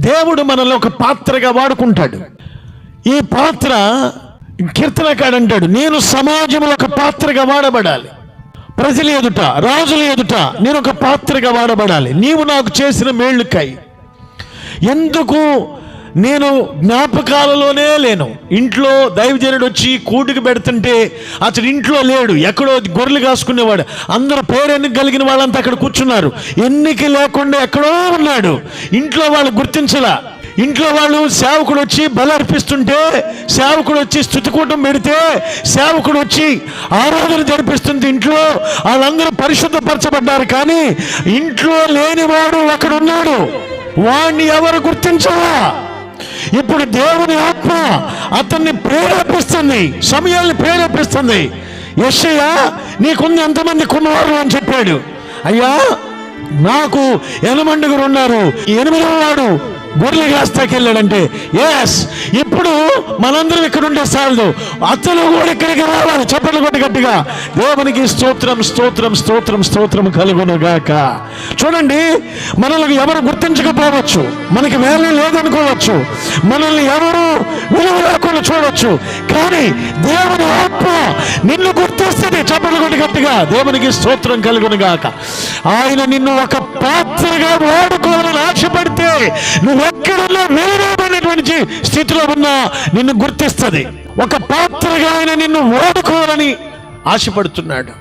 దేవుడు మనల్ని ఒక పాత్రగా వాడుకుంటాడు. ఈ పాత్ర కీర్తనకాడు అంటాడు, నేను సమాజంలో ఒక పాత్రగా వాడబడాలి. ప్రజల ఎదుట, రాజుల ఎదుట నేను ఒక పాత్రగా వాడబడాలి. నీవు నాకు చేసిన మేళ్ళుకై. ఎందుకు నేను జ్ఞాపకాలలోనే లేను. ఇంట్లో దైవజనుడు వచ్చి కూటికి పెడుతుంటే అతడు ఇంట్లో లేడు, ఎక్కడో గొర్రెలు కాసుకునేవాడు. అందరూ పేరెన్నిక కలిగిన వాళ్ళంతా అక్కడ కూర్చున్నారు. ఎన్నిక లేకుండా ఎక్కడో ఉన్నాడు. ఇంట్లో వాళ్ళు గుర్తించలా. ఇంట్లో వాళ్ళు సేవకుడు వచ్చి బలి అర్పిస్తుంటే, సేవకుడు వచ్చి స్తుతికూటం పెడితే, సేవకుడు వచ్చి ఆరాధన జరిపిస్తుంది ఇంట్లో, వాళ్ళందరూ పరిశుద్ధపరచబడ్డారు. కానీ ఇంట్లో లేనివాడు అక్కడున్నాడు. వాణ్ణి ఎవరు గుర్తించవా? ఇప్పుడు దేవుని ఆత్మ అతన్ని ప్రేరేపిస్తుంది, సమయాన్ని ప్రేరేపిస్తుంది. యెషయా, నీకుంది ఎంతమంది కుమారులు అని చెప్పాడు. అయ్యా, నాకు 8 ఉన్నారు. 8వ వాడు గొర్రెలు కాస్తాకి వెళ్ళాడంటే, ఎస్, ఇప్పుడు మనందరం ఇక్కడ ఉంటే చాలదు, అతను కూడా ఇక్కడికి రావాలి. చప్పట్లు కొట్టి గట్టిగా దేవునికి స్తోత్రం, స్తోత్రం, స్తోత్రం, స్తోత్రం కలుగునుగాక. చూడండి, మనల్ని ఎవరు గుర్తించకపోవచ్చు, మనకి వేరే లేదనుకోవచ్చు, మనల్ని ఎవరు విలువ లేకుండా చూడవచ్చు, కానీ దేవుని ఆత్మ నిన్ను గుర్తిస్తుంది. చప్పట్లు కొట్టి గట్టిగా దేవునికి స్తోత్రం కలుగునుగాక. ఆయన నిన్ను ఒక పాత్రగా వాడుకోవాలని ఆశపడితే, నువ్వు ఎక్కడన్నా వేరేమైనటువంటి స్థితిలో ఉన్నా నిన్ను గుర్తిస్తుంది. ఒక పాత్రగా ఆయన నిన్ను వాడుకోవాలని ఆశపడుతున్నాడు.